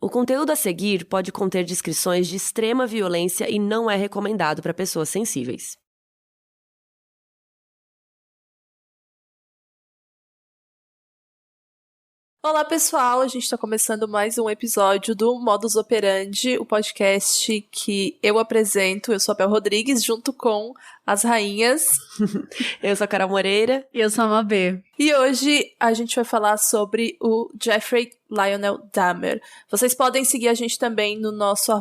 O conteúdo a seguir pode conter descrições de extrema violência e não é recomendado para pessoas sensíveis. Olá, pessoal! A gente está começando mais um episódio do Modus Operandi, o podcast que eu apresento. Eu sou a Bel Rodrigues, junto com as rainhas. Eu sou a Carol Moreira. E eu sou a Mabê. E hoje a gente vai falar sobre o Jeffrey Lionel Dahmer. Vocês podem seguir a gente também no nosso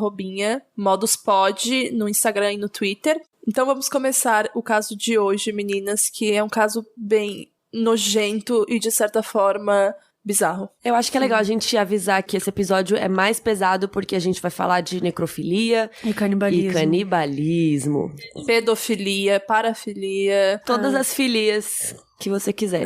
@moduspod, no Instagram e no Twitter. Então vamos começar o caso de hoje, meninas, que é um caso bem nojento e, de certa forma, bizarro. Eu acho que é legal a gente avisar que esse episódio é mais pesado porque a gente vai falar de necrofilia e canibalismo. Pedofilia, parafilia. Todas as filias que você quiser.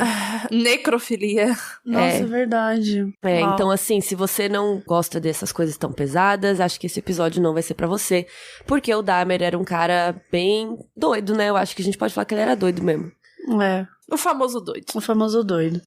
Necrofilia. Nossa, é verdade. Então assim, se você não gosta dessas coisas tão pesadas, acho que esse episódio não vai ser pra você. Porque o Dahmer era um cara bem doido, né? Eu acho que a gente pode falar que ele era doido mesmo. É. O famoso doido. O famoso doido.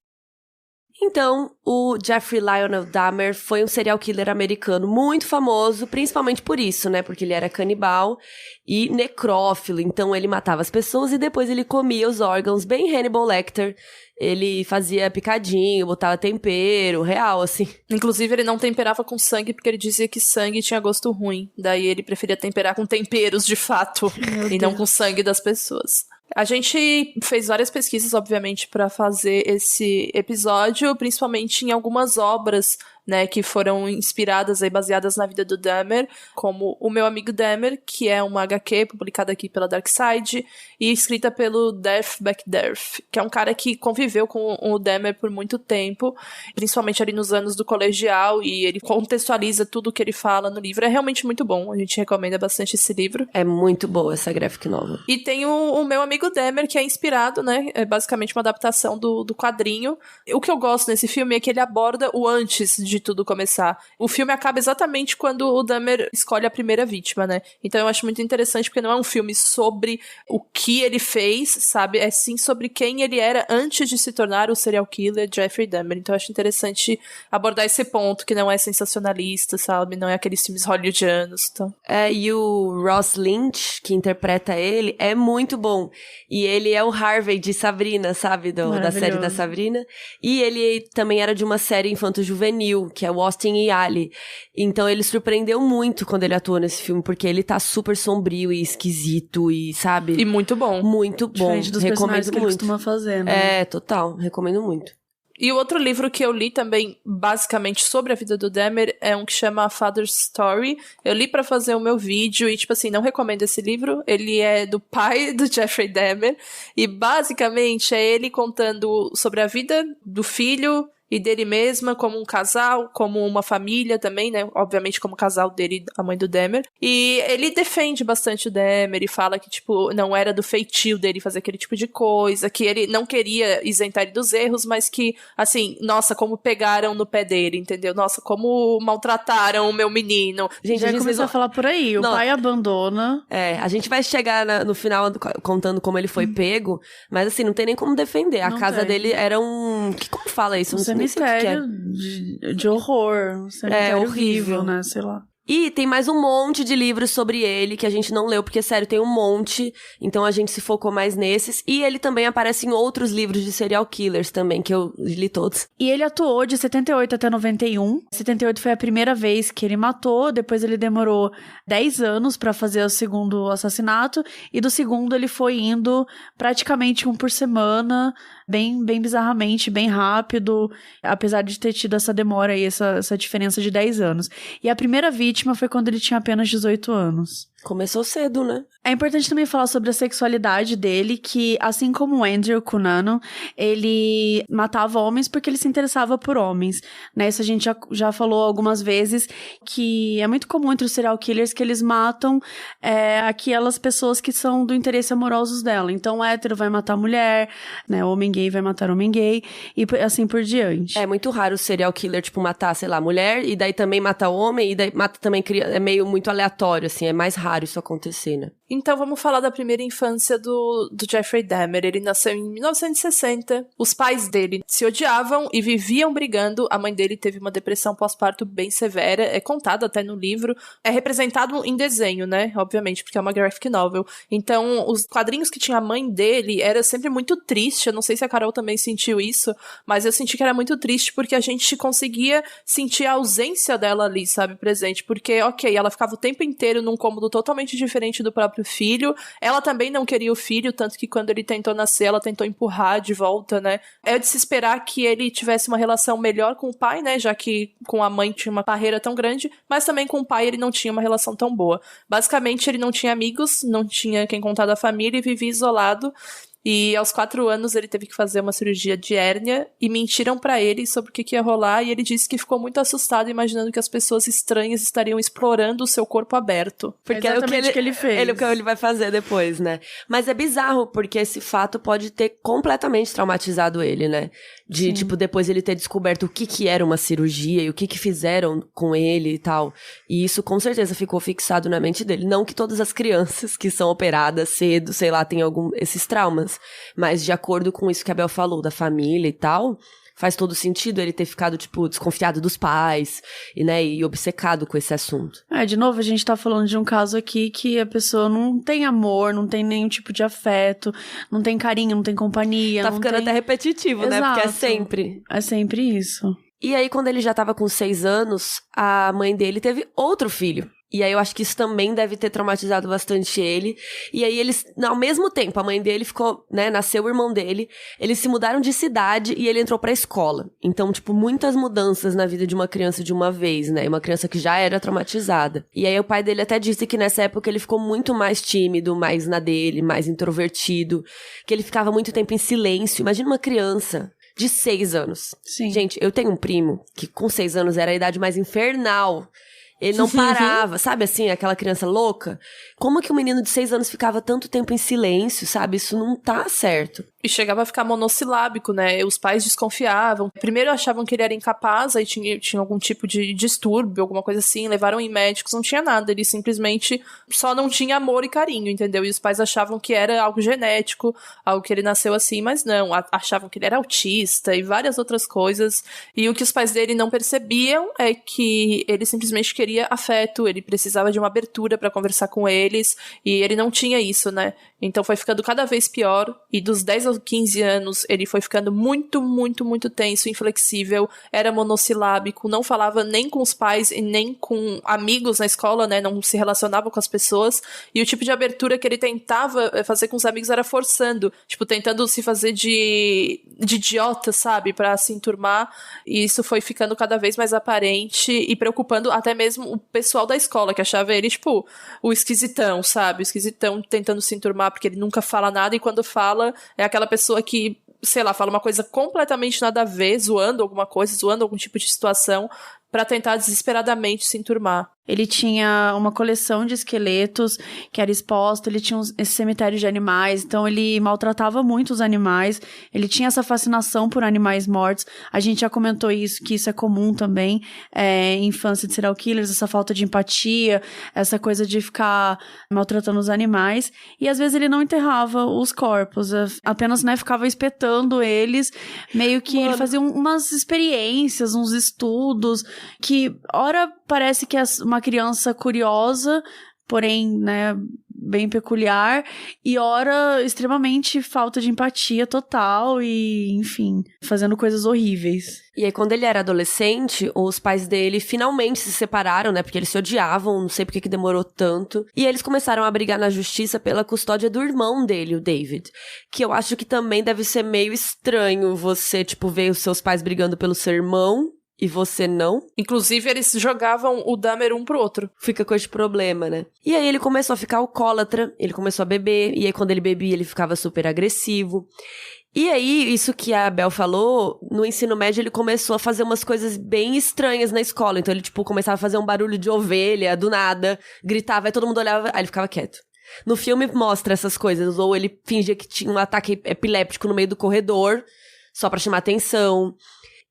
Então, o Jeffrey Lionel Dahmer foi um serial killer americano muito famoso, principalmente por isso, né? Porque ele era canibal e necrófilo, então ele matava as pessoas e depois ele comia os órgãos, bem Hannibal Lecter. Ele fazia picadinho, botava tempero, real, assim. Inclusive, ele não temperava com sangue, porque ele dizia que sangue tinha gosto ruim. Daí ele preferia temperar com temperos, de fato, e não com sangue das pessoas. A gente fez várias pesquisas, obviamente, para fazer esse episódio, principalmente em algumas obras, né, que foram inspiradas e baseadas na vida do Dahmer, como O Meu Amigo Dahmer, que é uma HQ publicada aqui pela Dark Side e escrita pelo Derf Backderf, que é um cara que conviveu com o Dahmer por muito tempo, principalmente ali nos anos do colegial, e ele contextualiza tudo o que ele fala no livro. É realmente muito bom, a gente recomenda bastante esse livro. É muito boa essa graphic novel. E tem o Meu Amigo Dahmer, que é inspirado, né, é basicamente uma adaptação do quadrinho. O que eu gosto nesse filme é que ele aborda o antes de tudo começar. O filme acaba exatamente quando o Dahmer escolhe a primeira vítima, né? Então eu acho muito interessante porque não é um filme sobre o que ele fez, sabe? É sim sobre quem ele era antes de se tornar o serial killer Jeffrey Dahmer. Então eu acho interessante abordar esse ponto, que não é sensacionalista, sabe? Não é aqueles filmes hollywoodianos. Então. E o Ross Lynch, que interpreta ele, é muito bom. E ele é o Harvey de Sabrina, sabe? Da série da Sabrina. E ele também era de uma série infanto-juvenil, que é o Austin e Ali. Então ele surpreendeu muito quando ele atuou nesse filme, porque ele tá super sombrio e esquisito e, sabe? E muito bom. Muito bom. Diferente dos personagens que ele costuma fazer, né? É, total. Recomendo muito. E o outro livro que eu li também, basicamente, sobre a vida do Dahmer, é um que chama A Father's Story. Eu li pra fazer o meu vídeo e, tipo assim, não recomendo esse livro. Ele é do pai do Jeffrey Dahmer. E, basicamente, é ele contando sobre a vida do filho e dele mesma, como um casal, como uma família também, né? Obviamente como casal dele e a mãe do Dahmer. E ele defende bastante o Dahmer e fala que, tipo, não era do feitio dele fazer aquele tipo de coisa, que ele não queria isentar ele dos erros, mas que, assim, nossa, como pegaram no pé dele, entendeu? Nossa, como maltrataram o meu menino. Gente, já começou a falar por aí, o pai abandona. A gente vai chegar no final contando como ele foi pego, mas assim, não tem nem como defender. A casa dele era um... Como fala isso? Um cemitério de horror. Um cemitério horrível, né? Sei lá. E tem mais um monte de livros sobre ele que a gente não leu, porque, sério, tem um monte. Então a gente se focou mais nesses. E ele também aparece em outros livros de serial killers também, que eu li todos. E ele atuou de 78 até 91. 78 foi a primeira vez que ele matou. Depois ele demorou 10 anos pra fazer o segundo assassinato. E do segundo ele foi indo praticamente um por semana, bem bizarramente, bem rápido. Apesar de ter tido essa demora aí, essa diferença de 10 anos. E a primeira vítima foi quando ele tinha apenas 18 anos. Começou cedo, né? É importante também falar sobre a sexualidade dele, que assim como o Andrew Cunanan, ele matava homens porque ele se interessava por homens, né? Isso a gente já falou algumas vezes, que é muito comum entre os serial killers que eles matam aquelas pessoas que são do interesse amoroso dela. Então, o hétero vai matar a mulher, né? O homem gay vai matar o homem gay, e assim por diante. É muito raro o serial killer, tipo, matar, sei lá, mulher, e daí também mata homem, e daí mata também criança. É meio muito aleatório, assim, é mais raro raro isso acontecer, né? Então vamos falar da primeira infância do Jeffrey Dahmer. Ele nasceu em 1960. Os pais dele se odiavam e viviam brigando. A mãe dele teve uma depressão pós-parto bem severa. É contado até no livro. É representado em desenho, né? Obviamente, porque é uma graphic novel. Então, os quadrinhos que tinha a mãe dele era sempre muito triste. Eu não sei se a Carol também sentiu isso, mas eu senti que era muito triste porque a gente conseguia sentir a ausência dela ali, sabe? Presente. Porque, ok, ela ficava o tempo inteiro num cômodo totalmente diferente do próprio filho. Ela também não queria o filho, tanto que quando ele tentou nascer, ela tentou empurrar de volta, né? É de se esperar que ele tivesse uma relação melhor com o pai, né? Já que com a mãe tinha uma barreira tão grande, mas também com o pai ele não tinha uma relação tão boa. Basicamente, ele não tinha amigos, não tinha quem contar da família e vivia isolado. E aos 4 anos ele teve que fazer uma cirurgia de hérnia e mentiram pra ele sobre o que ia rolar e ele disse que ficou muito assustado imaginando que as pessoas estranhas estariam explorando o seu corpo aberto. Porque é o que ele fez. O que ele vai fazer depois, né? Mas é bizarro, porque esse fato pode ter completamente traumatizado ele, né? De, tipo, depois ele ter descoberto o que era uma cirurgia e o que fizeram com ele e tal. E isso com certeza ficou fixado na mente dele. Não que todas as crianças que são operadas cedo, sei lá, tenham esses traumas. Mas de acordo com isso que a Bel falou, da família e tal, faz todo sentido ele ter ficado, tipo, desconfiado dos pais e, né, e obcecado com esse assunto. De novo, a gente tá falando de um caso aqui que a pessoa não tem amor, não tem nenhum tipo de afeto, não tem carinho, não tem companhia. Tá ficando até repetitivo, Exato. Né? Porque é sempre. É sempre isso. E aí, quando ele já tava com 6 anos, a mãe dele teve outro filho. E aí eu acho que isso também deve ter traumatizado bastante ele. E aí eles, ao mesmo tempo, a mãe dele ficou, né, nasceu o irmão dele, eles se mudaram de cidade e ele entrou pra escola. Então, tipo, muitas mudanças na vida de uma criança de uma vez, né? Uma criança que já era traumatizada. E aí o pai dele até disse que nessa época ele ficou muito mais tímido, mais na dele, mais introvertido, que ele ficava muito tempo em silêncio. Imagina uma criança de 6 anos. Sim. Gente, eu tenho um primo que com 6 anos era a idade mais infernal. Ele não parava, sabe assim, aquela criança louca? Como que um menino de 6 anos ficava tanto tempo em silêncio, sabe? Isso não tá certo. E chegava a ficar monossilábico, né? Os pais desconfiavam. Primeiro achavam que ele era incapaz, aí tinha algum tipo de distúrbio, alguma coisa assim. Levaram em médicos, não tinha nada. Ele simplesmente só não tinha amor e carinho, entendeu? E os pais achavam que era algo genético, algo que ele nasceu assim, mas não. Achavam que ele era autista e várias outras coisas. E o que os pais dele não percebiam é que ele simplesmente queria afeto, ele precisava de uma abertura pra conversar com eles, e ele não tinha isso, né? Então foi ficando cada vez pior, e dos 10 aos 15 anos ele foi ficando muito, muito, muito tenso, inflexível, era monossilábico, não falava nem com os pais e nem com amigos na escola, né? Não se relacionava com as pessoas, e o tipo de abertura que ele tentava fazer com os amigos era forçando, tipo, tentando se fazer de idiota, sabe? Pra se enturmar, e isso foi ficando cada vez mais aparente e preocupando até mesmo o pessoal da escola, que achava ele, tipo, o esquisitão, sabe? O esquisitão tentando se enturmar porque ele nunca fala nada, e quando fala, é aquela pessoa que, sei lá, fala uma coisa completamente nada a ver, zoando alguma coisa, zoando algum tipo de situação, pra tentar desesperadamente se enturmar. Ele tinha uma coleção de esqueletos que era exposta, ele tinha esse cemitério de animais, então ele maltratava muito os animais, ele tinha essa fascinação por animais mortos. A gente já comentou isso, que isso é comum também em infância de serial killers, essa falta de empatia, essa coisa de ficar maltratando os animais, e às vezes ele não enterrava os corpos, apenas, né, ficava espetando eles, meio que ele fazia umas experiências, uns estudos, que ora parece que é uma criança curiosa, porém, né, bem peculiar, e ora extremamente falta de empatia total e, enfim, fazendo coisas horríveis. E aí, quando ele era adolescente, os pais dele finalmente se separaram, né, porque eles se odiavam, não sei porque que demorou tanto, e eles começaram a brigar na justiça pela custódia do irmão dele, o David, que eu acho que também deve ser meio estranho você, tipo, ver os seus pais brigando pelo seu irmão, e você não. Inclusive, eles jogavam o Dahmer um pro outro. Fica com esse problema, né? E aí ele começou a ficar alcoólatra, ele começou a beber, e aí quando ele bebia, ele ficava super agressivo. E aí, isso que a Bel falou, no ensino médio ele começou a fazer umas coisas bem estranhas na escola. Então ele, tipo, começava a fazer um barulho de ovelha, do nada, gritava, aí todo mundo olhava, aí ele ficava quieto. No filme mostra essas coisas, ou ele fingia que tinha um ataque epiléptico no meio do corredor, só pra chamar atenção.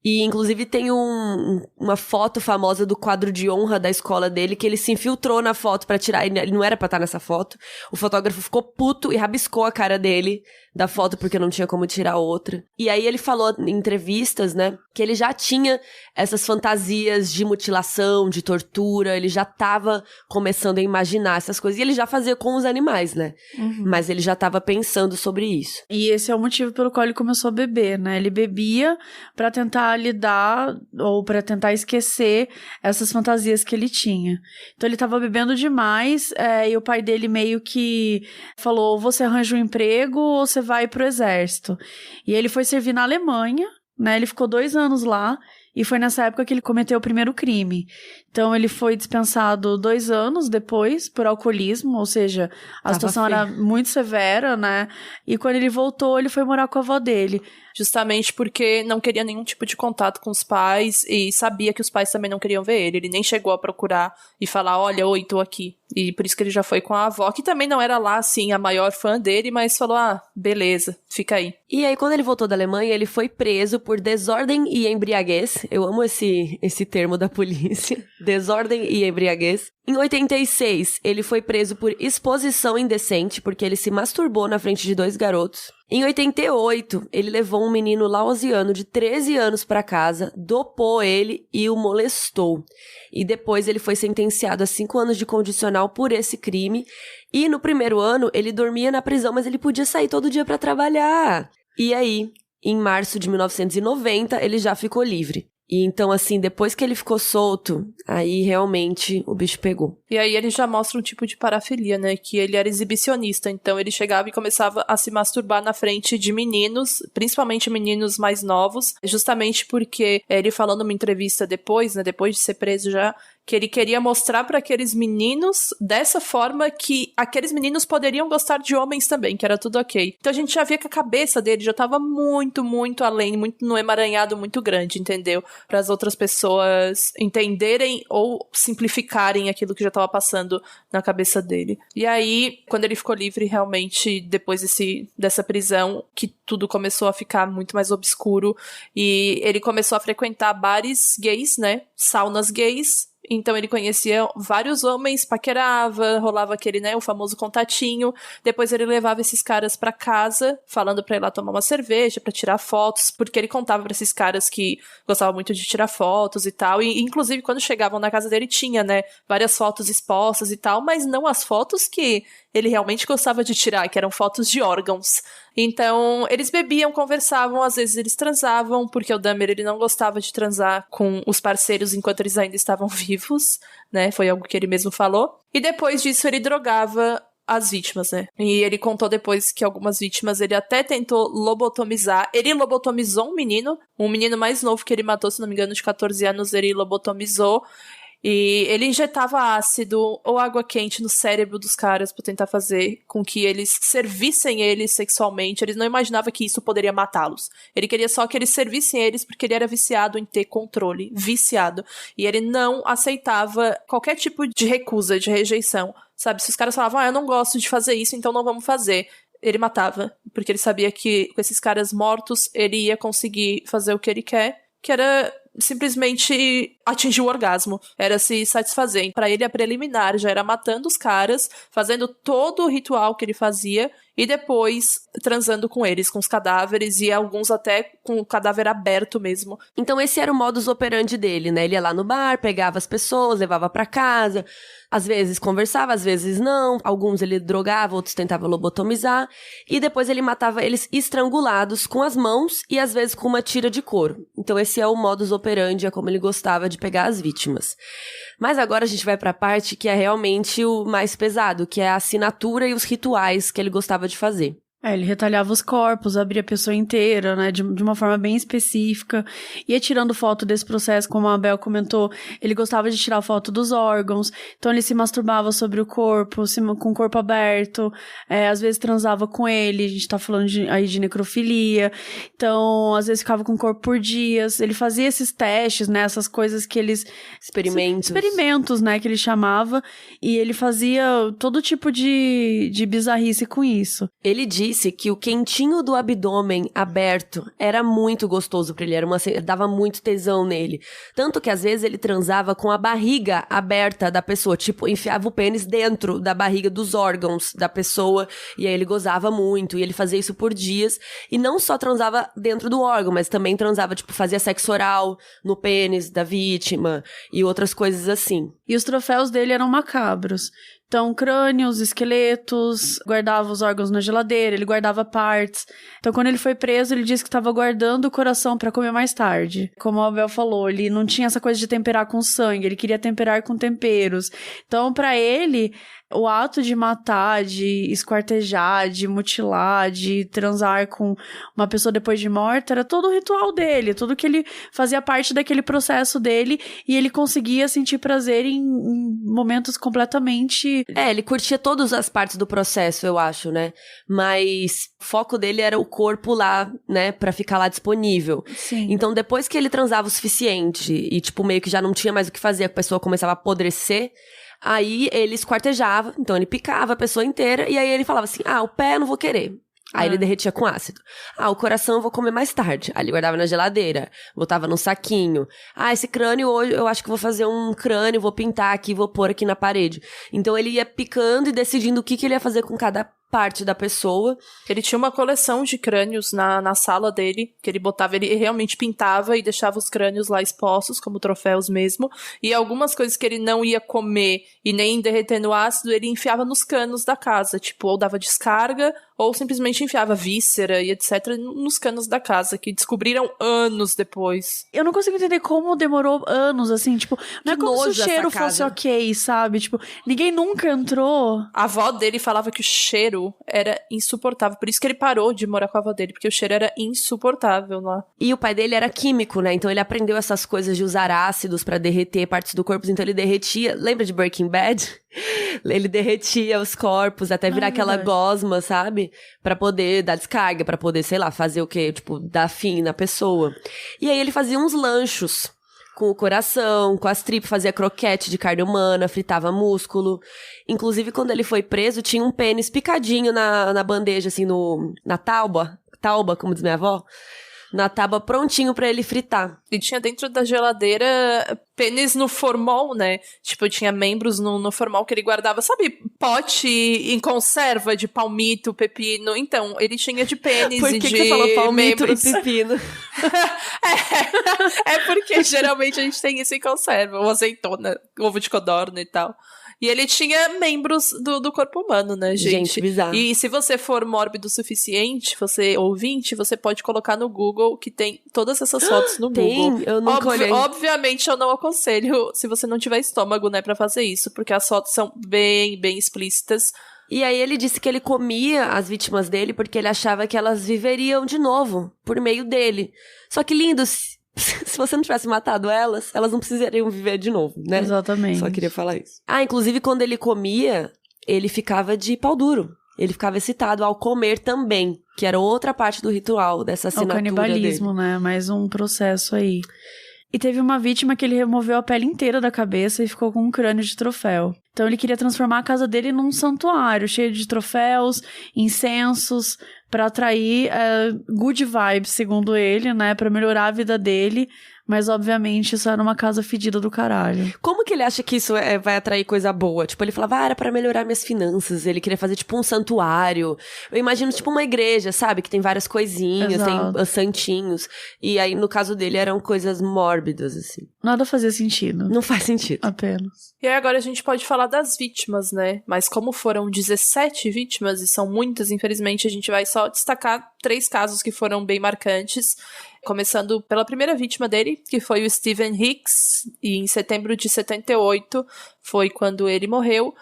E, inclusive, tem uma foto famosa do quadro de honra da escola dele, que ele se infiltrou na foto pra tirar. Ele não era pra estar nessa foto. O fotógrafo ficou puto e rabiscou a cara dele da foto, porque não tinha como tirar outra. E aí ele falou em entrevistas, né, que ele já tinha essas fantasias de mutilação, de tortura. Ele já tava começando a imaginar essas coisas. E ele já fazia com os animais, né? Mas ele já tava pensando sobre isso. E esse é o motivo pelo qual ele começou a beber, né? Ele bebia pra tentar lidar ou pra tentar esquecer essas fantasias que ele tinha. Então ele tava bebendo demais, e o pai dele meio que falou, você arranja um emprego ou você vai pro exército. E ele foi servir na Alemanha, né? Ele ficou 2 anos lá. E foi nessa época que ele cometeu o primeiro crime. Então, ele foi dispensado 2 anos depois por alcoolismo, ou seja, a situação era muito severa, né? E quando ele voltou, ele foi morar com a avó dele. Justamente porque não queria nenhum tipo de contato com os pais e sabia que os pais também não queriam ver ele. Ele nem chegou a procurar e falar, olha, oi, tô aqui. E por isso que ele já foi com a avó, que também não era lá, assim, a maior fã dele, mas falou, beleza, fica aí. E aí, quando ele voltou da Alemanha, ele foi preso por desordem e embriaguez. Eu amo esse termo da polícia. Desordem e embriaguez. Em 86, ele foi preso por exposição indecente, porque ele se masturbou na frente de 2 garotos. Em 88, ele levou um menino laosiano de 13 anos para casa, dopou ele e o molestou. E depois ele foi sentenciado a 5 anos de condicional por esse crime. E no primeiro ano, ele dormia na prisão, mas ele podia sair todo dia para trabalhar. E aí, em março de 1990, ele já ficou livre. E então, assim, depois que ele ficou solto, aí realmente o bicho pegou. E aí ele já mostra um tipo de parafilia, né? Que ele era exibicionista, então ele chegava e começava a se masturbar na frente de meninos, principalmente meninos mais novos, justamente porque ele falou numa entrevista depois, né? Depois de ser preso já, que ele queria mostrar para aqueles meninos dessa forma que aqueles meninos poderiam gostar de homens também, que era tudo ok. Então a gente já via que a cabeça dele já tava muito, muito além, muito no emaranhado muito grande, entendeu? Para as outras pessoas entenderem ou simplificarem aquilo que já tava passando na cabeça dele. E aí, quando ele ficou livre, realmente, depois dessa prisão, que tudo começou a ficar muito mais obscuro, e ele começou a frequentar bares gays, né? Saunas gays. Então ele conhecia vários homens, paquerava, rolava aquele, né, o famoso contatinho. Depois ele levava esses caras pra casa, falando pra ir lá tomar uma cerveja, pra tirar fotos, porque ele contava pra esses caras que gostavam muito de tirar fotos e tal. E inclusive quando chegavam na casa dele tinha, né, várias fotos expostas e tal, mas não as fotos que ele realmente gostava de tirar, que eram fotos de órgãos. Então, eles bebiam, conversavam, às vezes eles transavam, porque o Dahmer, ele não gostava de transar com os parceiros enquanto eles ainda estavam vivos, né? Foi algo que ele mesmo falou. E depois disso, ele drogava as vítimas, né? E ele contou depois que algumas vítimas ele até tentou lobotomizar. Ele lobotomizou um menino mais novo que ele matou, se não me engano, de 14 anos, ele lobotomizou. E ele injetava ácido ou água quente no cérebro dos caras pra tentar fazer com que eles servissem eles sexualmente. Eles não imaginavam que isso poderia matá-los. Ele queria só que eles servissem eles porque ele era viciado em ter controle. Viciado. E ele não aceitava qualquer tipo de recusa, de rejeição. Sabe? Se os caras falavam, eu não gosto de fazer isso, então não vamos fazer. Ele matava. Porque ele sabia que com esses caras mortos, ele ia conseguir fazer o que ele quer. Que era simplesmente atingir o orgasmo, era se satisfazer. Pra ele, a preliminar já era matando os caras, fazendo todo o ritual que ele fazia e depois transando com eles, com os cadáveres e alguns até com o cadáver aberto mesmo. Então esse era o modus operandi dele, né? Ele ia lá no bar, pegava as pessoas, levava pra casa, às vezes conversava, às vezes não, alguns ele drogava, outros tentava lobotomizar, e depois ele matava eles estrangulados com as mãos e às vezes com uma tira de couro. Então esse é o modus operandi, é como ele gostava de pegar as vítimas. Mas agora a gente vai pra parte que é realmente o mais pesado, que é a assinatura e os rituais que ele gostava de fazer. Ele retalhava os corpos, abria a pessoa inteira, né, de uma forma bem específica, ia tirando foto desse processo, como a Abel comentou, ele gostava de tirar foto dos órgãos, então ele se masturbava sobre o corpo, com o corpo aberto, às vezes transava com ele, a gente tá falando aí de necrofilia, então às vezes ficava com o corpo por dias, ele fazia esses testes, né, essas coisas que eles... Experimentos, né, que ele chamava, e ele fazia todo tipo de bizarrice com isso. Ele diz disse que o quentinho do abdômen aberto era muito gostoso pra ele, dava muito tesão nele. Tanto que às vezes ele transava com a barriga aberta da pessoa, tipo, enfiava o pênis dentro da barriga dos órgãos da pessoa, e aí ele gozava muito, e ele fazia isso por dias, e não só transava dentro do órgão, mas também transava, tipo, fazia sexo oral no pênis da vítima, e outras coisas assim. E os troféus dele eram macabros. Então, crânios, esqueletos, guardava os órgãos na geladeira, ele guardava partes. Então, quando ele foi preso, ele disse que estava guardando o coração para comer mais tarde. Como a Abel falou, ele não tinha essa coisa de temperar com sangue, ele queria temperar com temperos. Então, para ele, o ato de matar, de esquartejar, de mutilar, de transar com uma pessoa depois de morta, era todo o ritual dele, tudo que ele fazia parte daquele processo dele, e ele conseguia sentir prazer em momentos completamente... Ele curtia todas as partes do processo, eu acho, né? Mas o foco dele era o corpo lá, né? Pra ficar lá disponível. Sim. Então, depois que ele transava o suficiente e, tipo, meio que já não tinha mais o que fazer, a pessoa começava a apodrecer, aí ele esquartejava, então ele picava a pessoa inteira, e aí ele falava assim, o pé eu não vou querer. Aí ele derretia com ácido. O coração eu vou comer mais tarde. Aí ele guardava na geladeira, botava num saquinho. Esse crânio hoje, eu acho que vou fazer um crânio, vou pintar aqui, vou pôr aqui na parede. Então ele ia picando e decidindo o que ele ia fazer com cada parte da pessoa. Ele tinha uma coleção de crânios na sala dele, que ele botava, ele realmente pintava e deixava os crânios lá expostos, como troféus mesmo, e algumas coisas que ele não ia comer e nem derreter no ácido, ele enfiava nos canos da casa, tipo, ou dava descarga, ou simplesmente enfiava víscera e etc. nos canos da casa, que descobriram anos depois. Eu não consigo entender como demorou anos, assim, tipo, não é como se o cheiro fosse ok, sabe? Tipo, ninguém nunca entrou. A avó dele falava que o cheiro era insuportável, por isso que ele parou de morar com a avó dele, porque o cheiro era insuportável lá. E o pai dele era químico, né? Então ele aprendeu essas coisas de usar ácidos pra derreter partes do corpo, então ele derretia, lembra de Breaking Bad? Ele derretia os corpos até virar aquela gosma, sabe? Pra poder dar descarga, pra poder, sei lá, fazer o quê? Tipo, dar fim na pessoa. E aí ele fazia uns lanchos com o coração, com as tripas, fazia croquete de carne humana, fritava músculo. Inclusive, quando ele foi preso, tinha um pênis picadinho na bandeja, assim, na tauba, como diz minha avó, na tábua prontinho pra ele fritar. E tinha dentro da geladeira pênis no formol, né? Tipo, tinha membros no formol que ele guardava, sabe, pote em conserva de palmito, pepino. Então, ele tinha de pênis Por e de você falou palmito membros. e pepino? É porque geralmente a gente tem isso em conserva, ou azeitona, ovo de codorna e tal. E ele tinha membros do corpo humano, né, gente? Gente, bizarro. E se você for mórbido o suficiente, você ouvinte, você pode colocar no Google, que tem todas essas fotos no Google. Tem? Eu nunca olhei. Obviamente eu não aconselho, se você não tiver estômago, né, pra fazer isso, porque as fotos são bem, bem explícitas. E aí ele disse que ele comia as vítimas dele porque ele achava que elas viveriam de novo, por meio dele. Só que lindo, se você não tivesse matado elas não precisariam viver de novo, né? Exatamente. Só queria falar isso. Inclusive, quando ele comia, ele ficava de pau duro. Ele ficava excitado ao comer também, que era outra parte do ritual, dessa assinatura dele. O canibalismo, né? Mais um processo aí. E teve uma vítima que ele removeu a pele inteira da cabeça e ficou com um crânio de troféu. Então ele queria transformar a casa dele num santuário, cheio de troféus, incensos, pra atrair good vibes, segundo ele, né? Pra melhorar a vida dele. Mas, obviamente, isso era uma casa fedida do caralho. Como que ele acha que isso vai atrair coisa boa? Tipo, ele falava, era pra melhorar minhas finanças. Ele queria fazer, tipo, um santuário. Eu imagino, tipo, uma igreja, sabe? Que tem várias coisinhas, Exato. tem santinhos. E aí, no caso dele, eram coisas mórbidas, assim. Nada fazia sentido. Não faz sentido. Apenas. E aí agora a gente pode falar das vítimas, né? Mas como foram 17 vítimas, e são muitas, infelizmente, a gente vai só destacar 3 casos que foram bem marcantes. Começando pela primeira vítima dele, que foi o Stephen Hicks, e em setembro de 78 foi quando ele morreu.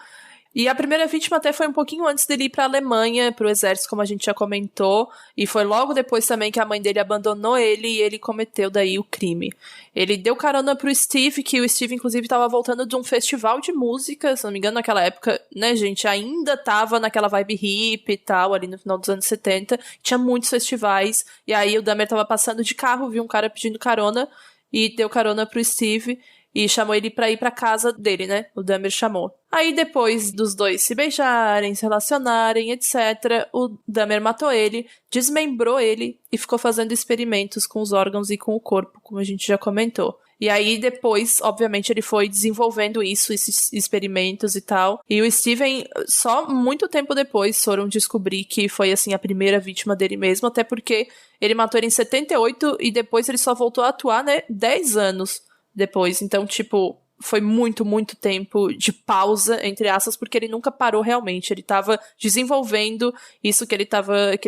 E a primeira vítima até foi um pouquinho antes dele ir para a Alemanha, para o exército, como a gente já comentou, e foi logo depois também que a mãe dele abandonou ele e ele cometeu daí o crime. Ele deu carona pro Steve, que o Steve inclusive estava voltando de um festival de música, se não me engano naquela época, né gente, ainda tava naquela vibe hippie e tal, ali no final dos anos 70, tinha muitos festivais, e aí o Dahmer tava passando de carro, viu um cara pedindo carona, e deu carona pro Steve. e chamou ele pra ir pra casa dele, né? O Dahmer chamou. Aí depois dos dois se beijarem, se relacionarem, etc., o Dahmer matou ele, desmembrou ele e ficou fazendo experimentos com os órgãos e com o corpo, como a gente já comentou. E aí depois, obviamente, ele foi desenvolvendo esses experimentos e tal. E o Steven, só muito tempo depois, foram descobrir que foi, assim, a primeira vítima dele mesmo, até porque ele matou ele em 78 e depois ele só voltou a atuar, né, 10 anos depois. Então, tipo, foi muito, muito tempo de pausa, entre aspas, porque ele nunca parou realmente. Ele tava desenvolvendo isso que ele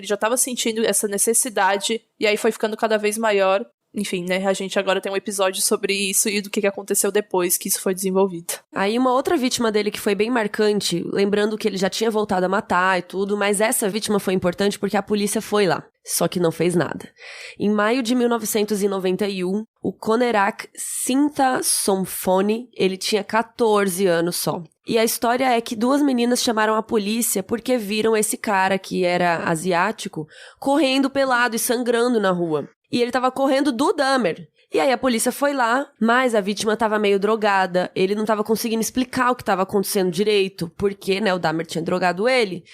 já tava sentindo, essa necessidade, e aí foi ficando cada vez maior. Enfim, né, a gente agora tem um episódio sobre isso e do que aconteceu depois que isso foi desenvolvido. Aí uma outra vítima dele que foi bem marcante, lembrando que ele já tinha voltado a matar e tudo, mas essa vítima foi importante porque a polícia foi lá, só que não fez nada. Em maio de 1991, o Conerak Sinthasomphone, ele tinha 14 anos só. E a história é que 2 meninas chamaram a polícia porque viram esse cara, que era asiático, correndo pelado e sangrando na rua. E ele tava correndo do Dahmer. E aí a polícia foi lá, mas a vítima tava meio drogada. Ele não tava conseguindo explicar o que tava acontecendo direito, porque, né, o Dahmer tinha drogado ele.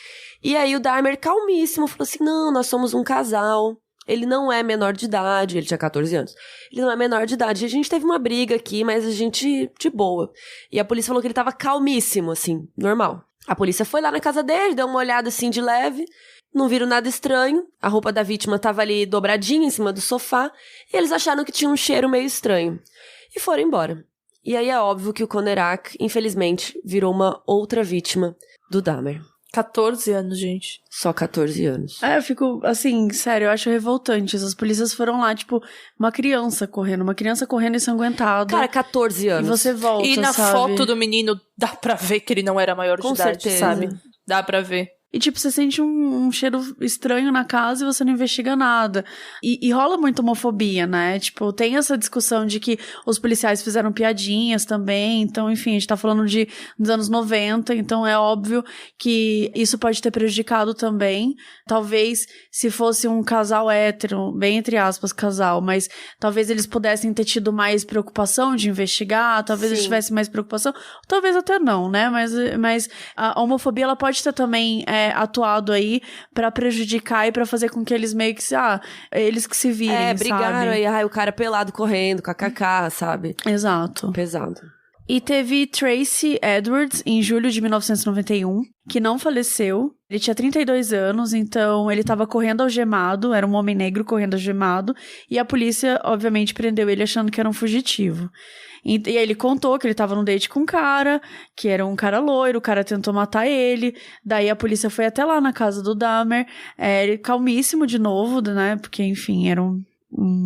E aí o Dahmer, calmíssimo, falou assim, não, nós somos um casal. Ele não é menor de idade, ele tinha 14 anos. Ele não é menor de idade. A gente teve uma briga aqui, mas a gente de boa. E a polícia falou que ele tava calmíssimo, assim, normal. A polícia foi lá na casa dele, deu uma olhada assim de leve. Não viram nada estranho, a roupa da vítima tava ali dobradinha em cima do sofá, e eles acharam que tinha um cheiro meio estranho. E foram embora. E aí é óbvio que o Conerak, infelizmente, virou uma outra vítima do Dahmer. 14 anos, gente. Só 14 anos. Eu fico, assim, sério, eu acho revoltante. As polícias foram lá, tipo, uma criança correndo ensanguentado. Cara, 14 anos. E você volta, E na sabe? foto do menino, dá pra ver que ele não era maior de idade, certeza. sabe? Dá pra ver. E, tipo, você sente um cheiro estranho na casa e você não investiga nada. E rola muita homofobia, né? Tipo, tem essa discussão de que os policiais fizeram piadinhas também. Então, enfim, a gente tá falando dos anos 90. Então, é óbvio que isso pode ter prejudicado também. Talvez, se fosse um casal hétero, bem entre aspas, casal, mas talvez eles pudessem ter tido mais preocupação de investigar. Talvez eles tivessem mais preocupação. Talvez até não, né? Mas a homofobia, ela pode ter também... atuado aí pra prejudicar e pra fazer com que eles meio que eles que se virem, brigaram sabe? aí, o cara pelado correndo, kkk, sabe? Exato. Pesado. E teve Tracy Edwards, em julho de 1991, que não faleceu. Ele tinha 32 anos, então ele tava correndo algemado, era um homem negro correndo algemado, e a polícia, obviamente, prendeu ele achando que era um fugitivo. E aí ele contou que ele tava num date com um cara, que era um cara loiro, o cara tentou matar ele, daí a polícia foi até lá na casa do Dahmer, ele calmíssimo de novo, né, porque, enfim, era um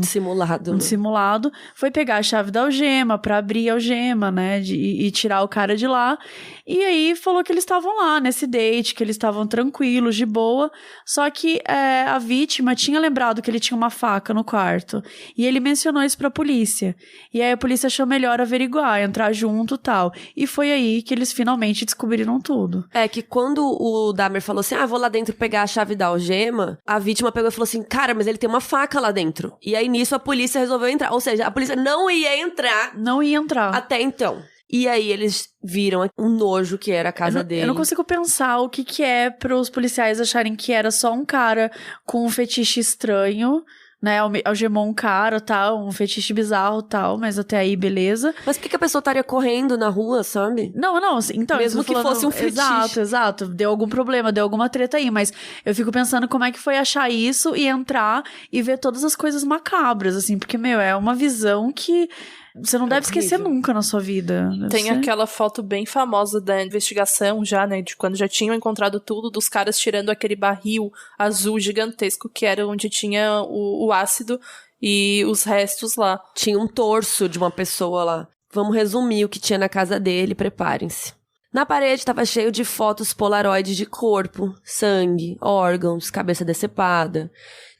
simulado. Simulado. Foi pegar a chave da algema pra abrir a algema, né? E tirar o cara de lá. E aí falou que eles estavam lá nesse date, que eles estavam tranquilos, de boa. Só que a vítima tinha lembrado que ele tinha uma faca no quarto. E ele mencionou isso pra polícia. E aí a polícia achou melhor averiguar, entrar junto e tal. E foi aí que eles finalmente descobriram tudo. É que quando o Dahmer falou assim, vou lá dentro pegar a chave da algema, a vítima pegou e falou assim, cara, mas ele tem uma faca lá dentro. E aí, nisso, a polícia resolveu entrar. Ou seja, a polícia não ia entrar. Não ia entrar. Até então. E aí, eles viram um nojo que era a casa dele. Eu não consigo pensar o que é pros policiais acharem que era só um cara com um fetiche estranho, né? Algemou um cara, tal, um fetiche bizarro, tal, mas até aí, beleza. Mas por que a pessoa estaria correndo na rua, sabe? Não, então... Mesmo que fosse um fetiche. Exato. Deu algum problema, deu alguma treta aí, mas eu fico pensando como é que foi achar isso e entrar e ver todas as coisas macabras, assim, porque, é uma visão que... Você não deve esquecer nunca na sua vida. Tem aquela foto bem famosa da investigação já, né? De quando já tinham encontrado tudo, dos caras tirando aquele barril azul gigantesco que era onde tinha o ácido e os restos lá. Tinha um torso de uma pessoa lá. Vamos resumir o que tinha na casa dele, preparem-se. Na parede estava cheio de fotos polaroid de corpo, sangue, órgãos, cabeça decepada.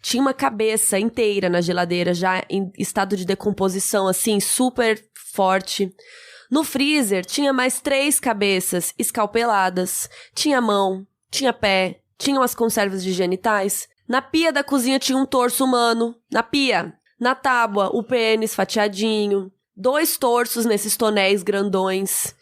Tinha uma cabeça inteira na geladeira, já em estado de decomposição, assim, super forte. No freezer, tinha mais 3 cabeças escalpeladas. Tinha mão, tinha pé, tinha umas conservas de genitais. Na pia da cozinha tinha um torso humano. Na pia. Na tábua, o pênis fatiadinho. 2 torsos nesses tonéis grandões.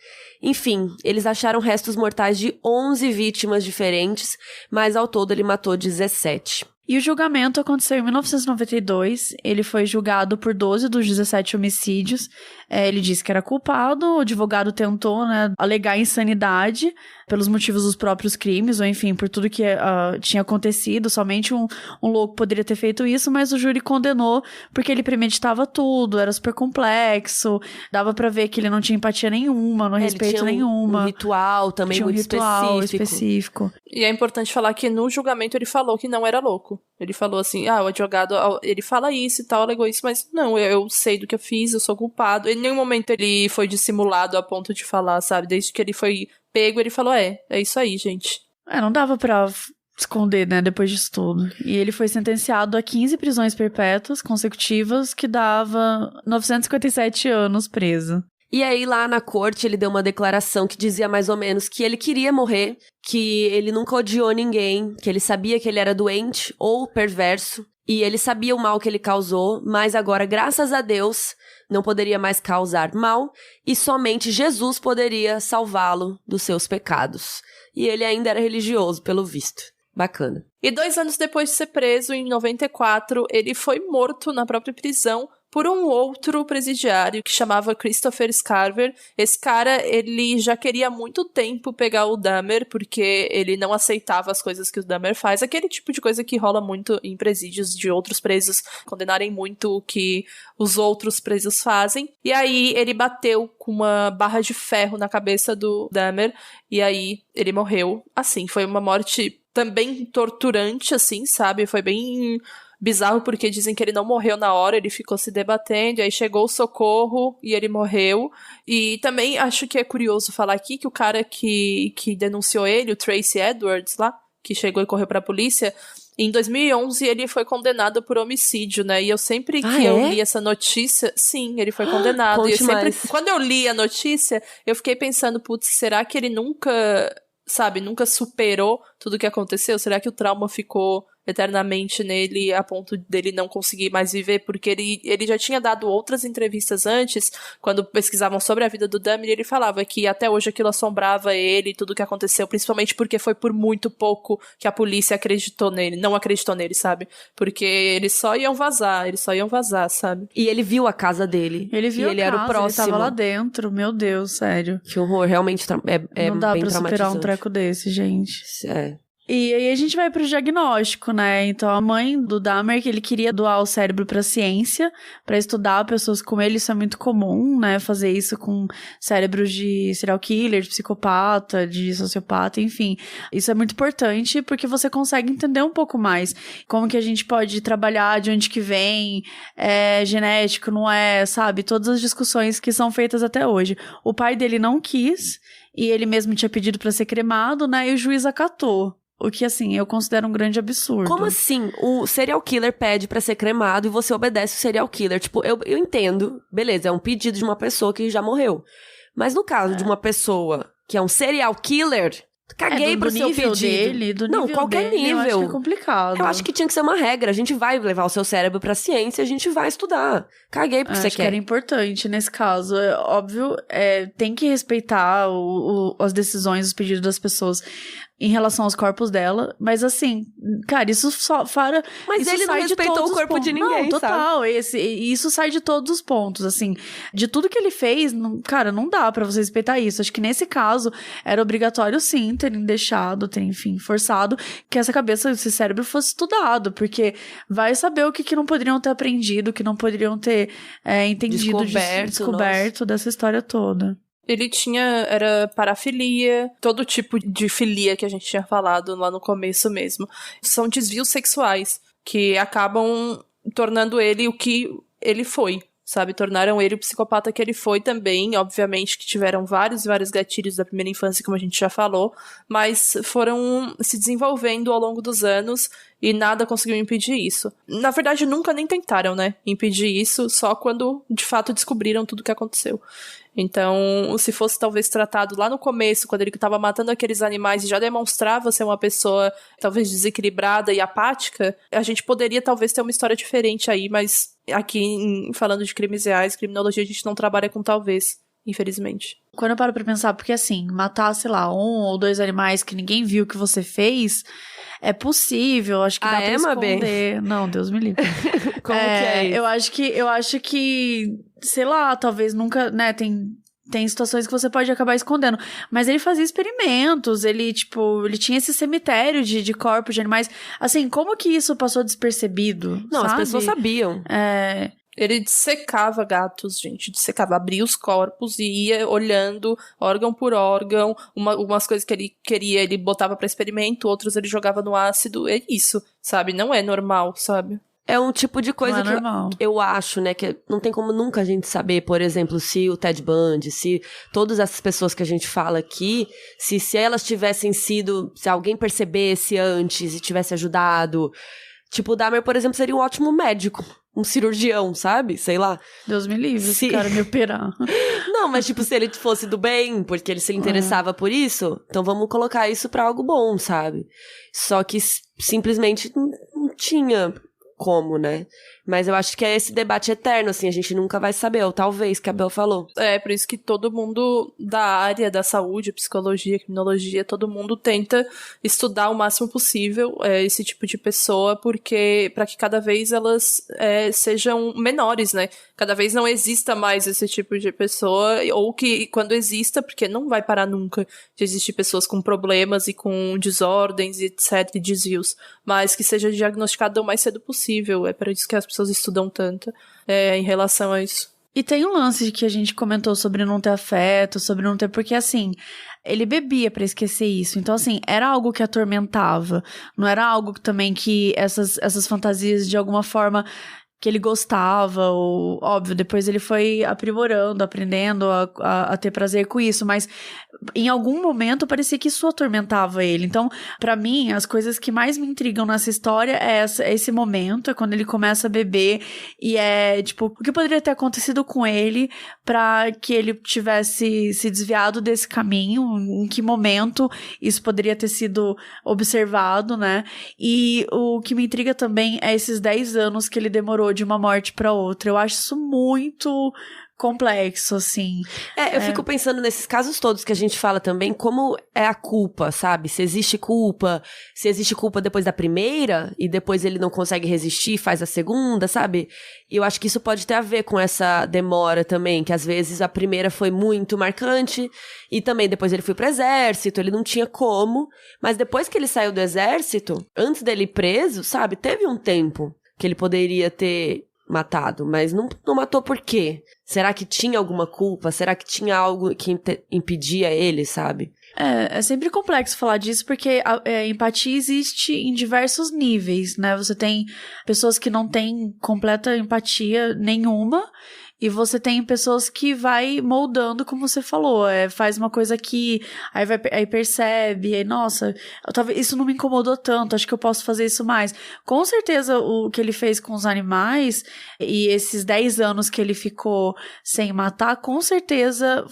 Enfim, eles acharam restos mortais de 11 vítimas diferentes, mas ao todo ele matou 17. E o julgamento aconteceu em 1992, ele foi julgado por 12 dos 17 homicídios, ele disse que era culpado, o advogado tentou, né, alegar insanidade pelos motivos dos próprios crimes, ou enfim, por tudo que tinha acontecido, somente um louco poderia ter feito isso, mas o júri condenou porque ele premeditava tudo, era super complexo, dava pra ver que ele não tinha empatia nenhuma, não respeito nenhuma. Um ritual também tinha muito específico. E é importante falar que no julgamento ele falou que não era louco. Ele falou assim, o advogado, ele fala isso e tal, alegou isso, mas não, eu sei do que eu fiz, eu sou culpado. Em nenhum momento ele foi dissimulado a ponto de falar, sabe? Desde que ele foi pego, ele falou, é isso aí, gente. Não dava pra esconder, né, depois disso tudo. E ele foi sentenciado a 15 prisões perpétuas consecutivas, que dava 957 anos preso. E aí, lá na corte, ele deu uma declaração que dizia mais ou menos que ele queria morrer, que ele nunca odiou ninguém, que ele sabia que ele era doente ou perverso, e ele sabia o mal que ele causou, mas agora, graças a Deus, não poderia mais causar mal, e somente Jesus poderia salvá-lo dos seus pecados. E ele ainda era religioso, pelo visto. Bacana. E 2 anos depois de ser preso, em 94, ele foi morto na própria prisão por um outro presidiário que chamava Christopher Scarver. Esse cara, ele já queria há muito tempo pegar o Dahmer, porque ele não aceitava as coisas que o Dahmer faz. Aquele tipo de coisa que rola muito em presídios de outros presos, condenarem muito o que os outros presos fazem. E aí, ele bateu com uma barra de ferro na cabeça do Dahmer, e aí ele morreu. Assim, foi uma morte também torturante, assim, sabe? Foi bem bizarro, porque dizem que ele não morreu na hora, ele ficou se debatendo, aí chegou o socorro e ele morreu. E também acho que é curioso falar aqui que o cara que denunciou ele, o Tracy Edwards lá, que chegou e correu pra polícia, em 2011 ele foi condenado por homicídio, né? E eu sempre que eu li essa notícia, sim, ele foi condenado. Conte E eu sempre, mais. quando eu li a notícia, eu fiquei pensando, putz, será que ele nunca superou tudo o que aconteceu? Será que o trauma ficou eternamente nele a ponto dele não conseguir mais viver? Porque ele já tinha dado outras entrevistas antes, quando pesquisavam sobre a vida do Dahmer, ele falava que até hoje aquilo assombrava ele, tudo o que aconteceu, principalmente porque foi por muito pouco que a polícia não acreditou nele, sabe? Porque eles só iam vazar, sabe? E ele viu a casa dele. Ele viu ele a casa, era o próximo. ele tava lá dentro, meu Deus, sério. Que horror, realmente é não dá bem pra superar traumatizante. um treco desse, gente. É. E aí a gente vai pro diagnóstico, né? Então a mãe do Dahmer, que ele queria doar o cérebro pra ciência, pra estudar pessoas como ele, isso é muito comum, né? Fazer isso com cérebros de serial killer, de psicopata, de sociopata, enfim. Isso é muito importante porque você consegue entender um pouco mais como que a gente pode trabalhar, de onde que vem, genético, não é, sabe? Todas as discussões que são feitas até hoje. O pai dele não quis, e ele mesmo tinha pedido pra ser cremado, né? E o juiz acatou. O que, assim, eu considero um grande absurdo. Como assim? O serial killer pede pra ser cremado e você obedece o serial killer? Tipo, eu entendo, beleza, é um pedido de uma pessoa que já morreu. Mas no caso de uma pessoa que é um serial killer, caguei pro seu pedido. Não, qualquer nível. Eu acho que é complicado. Eu acho que tinha que ser uma regra. A gente vai levar o seu cérebro pra ciência, a gente vai estudar. Caguei porque você quer. Acho que era importante nesse caso. Óbvio, tem que respeitar as decisões, os pedidos das pessoas em relação aos corpos dela, mas assim, cara, isso só fora... Mas isso ele não respeitou o corpo de ninguém, não, total, sabe? Isso sai de todos os pontos, assim, de tudo que ele fez, cara, não dá pra você respeitar isso. Acho que nesse caso, era obrigatório sim terem deixado, enfim, forçado que essa cabeça, esse cérebro fosse estudado, porque vai saber o que não poderiam ter aprendido, o que não poderiam ter entendido, descoberto dessa história toda. Ele era parafilia, todo tipo de filia que a gente tinha falado lá no começo mesmo. São desvios sexuais que acabam tornando ele o que ele foi, sabe? Tornaram ele o psicopata que ele foi também. Obviamente que tiveram vários gatilhos da primeira infância, como a gente já falou, mas foram se desenvolvendo ao longo dos anos e nada conseguiu impedir isso. Na verdade, nunca nem tentaram, né? Impedir isso, só quando de fato descobriram tudo o que aconteceu. Então, se fosse talvez tratado lá no começo, quando ele estava matando aqueles animais e já demonstrava ser uma pessoa talvez desequilibrada e apática, a gente poderia talvez ter uma história diferente aí, mas aqui, falando de crimes reais, criminologia, a gente não trabalha com talvez, infelizmente. Quando eu paro pra pensar, porque assim, matar, sei lá, 1 ou 2 animais que ninguém viu que você fez, é possível, acho que dá pra esconder. Não, Deus me livre. Como que é isso? Eu acho que, sei lá, talvez nunca, né, tem situações que você pode acabar escondendo. Mas ele fazia experimentos, ele tinha esse cemitério de corpos de animais. Assim, como que isso passou despercebido, Não, sabe? as pessoas sabiam. Ele dissecava gatos, gente. Dissecava, abria os corpos e ia olhando órgão por órgão. Umas coisas que ele queria, ele botava pra experimento, outros ele jogava no ácido. É isso, sabe? Não é normal, sabe? É um tipo de coisa Não é normal. que eu acho, né, que não tem como nunca a gente saber, por exemplo, se o Ted Bundy, se todas essas pessoas que a gente fala aqui, se elas tivessem sido, se alguém percebesse antes e tivesse ajudado. Tipo, o Dahmer, por exemplo, seria um ótimo médico, um cirurgião, sabe? Sei lá. Deus me livre, esse cara me operar. Não, mas tipo, se ele fosse do bem, porque ele se interessava por isso, então vamos colocar isso pra algo bom, sabe? Só que simplesmente não tinha como, né? Mas eu acho que é esse debate eterno, assim, a gente nunca vai saber, ou talvez, que a Bel falou. É, por isso que todo mundo da área da saúde, psicologia, criminologia, todo mundo tenta estudar o máximo possível esse tipo de pessoa, porque para que cada vez elas sejam menores, né? Cada vez não exista mais esse tipo de pessoa, ou que quando exista, porque não vai parar nunca de existir pessoas com problemas e com desordens, etc, e desvios, mas que seja diagnosticado o mais cedo possível. É para isso que as pessoas estudam tanto em relação a isso. E tem um lance que a gente comentou sobre não ter afeto, sobre não ter... Porque, assim, ele bebia pra esquecer isso. Então, assim, era algo que atormentava. Não era algo também que essas fantasias, de alguma forma, que ele gostava, ou, óbvio, depois ele foi aprimorando, aprendendo a ter prazer com isso, mas em algum momento parecia que isso atormentava ele. Então, pra mim, as coisas que mais me intrigam nessa história é esse momento, é quando ele começa a beber e tipo, o que poderia ter acontecido com ele pra que ele tivesse se desviado desse caminho, em que momento isso poderia ter sido observado, né? E o que me intriga também é esses 10 anos que ele demorou de uma morte pra outra. Eu acho isso muito complexo, assim. Eu fico pensando nesses casos todos que a gente fala também, como é a culpa, sabe? Se existe culpa depois da primeira, e depois ele não consegue resistir e faz a segunda, sabe? E eu acho que isso pode ter a ver com essa demora também, que às vezes a primeira foi muito marcante, e também depois ele foi pro exército, ele não tinha como, mas depois que ele saiu do exército, antes dele ir preso, sabe? Teve um tempo que ele poderia ter matado, mas não matou por quê? Será que tinha alguma culpa? Será que tinha algo que impedia ele, sabe? É sempre complexo falar disso, porque a empatia existe em diversos níveis, né? Você tem pessoas que não têm completa empatia nenhuma, e você tem pessoas que vai moldando, como você falou, faz uma coisa aqui, aí percebe, aí, nossa, isso não me incomodou tanto, acho que eu posso fazer isso mais. Com certeza, o que ele fez com os animais, e esses 10 anos que ele ficou sem matar, com certeza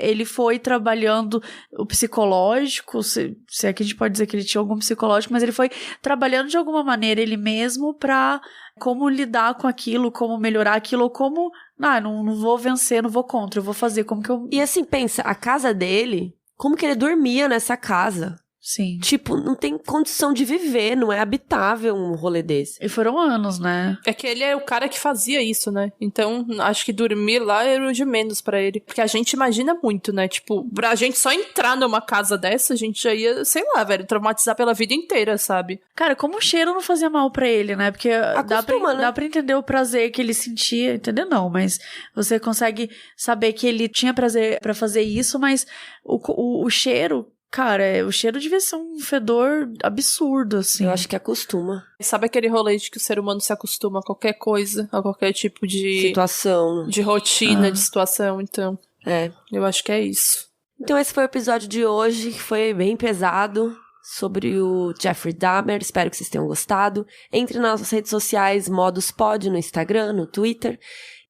ele foi trabalhando o psicológico, se é que a gente pode dizer que ele tinha algum psicológico, mas ele foi trabalhando de alguma maneira ele mesmo pra como lidar com aquilo, como melhorar aquilo, ou como, não vou vencer, não vou contra, eu vou fazer como que eu... E assim, pensa, a casa dele, como que ele dormia nessa casa? Sim. Tipo, não tem condição de viver, não é habitável um rolê desse. E foram anos, né? É que ele é o cara que fazia isso, né? Então, acho que dormir lá era o de menos pra ele. Porque a gente imagina muito, né? Tipo, pra gente só entrar numa casa dessa, a gente já ia, sei lá, velho, traumatizar pela vida inteira, sabe? Cara, como o cheiro não fazia mal pra ele, né? Porque Acostuma, dá pra entender o prazer que ele sentia, entender não, mas você consegue saber que ele tinha prazer pra fazer isso, mas o cheiro... Cara, o cheiro devia ser um fedor absurdo, assim. Eu acho que acostuma. Sabe aquele rolê de que o ser humano se acostuma a qualquer coisa, a qualquer tipo de... situação. De rotina, de situação, então. Eu acho que é isso. Então esse foi o episódio de hoje, que foi bem pesado, sobre o Jeffrey Dahmer. Espero que vocês tenham gostado. Entre nas nossas redes sociais, Modus Pod, no Instagram, no Twitter.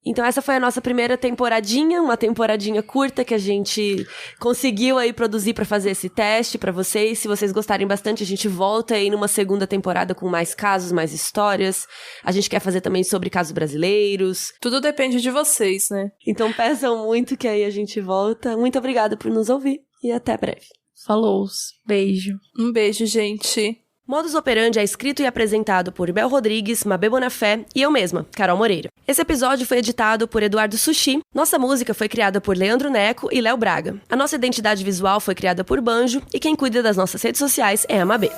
Então essa foi a nossa primeira temporadinha, uma temporadinha curta que a gente conseguiu aí produzir pra fazer esse teste pra vocês. Se vocês gostarem bastante, a gente volta aí numa segunda temporada com mais casos, mais histórias. A gente quer fazer também sobre casos brasileiros. Tudo depende de vocês, né? Então peçam muito que aí a gente volta. Muito obrigada por nos ouvir e até breve. Falou, beijo. Um beijo, gente. Modus Operandi é escrito e apresentado por Bel Rodrigues, Mabê Bonafé e eu mesma, Carol Moreira. Esse episódio foi editado por Eduardo Sushi. Nossa música foi criada por Leandro Neco e Léo Braga. A nossa identidade visual foi criada por Banjo e quem cuida das nossas redes sociais é a Mabê.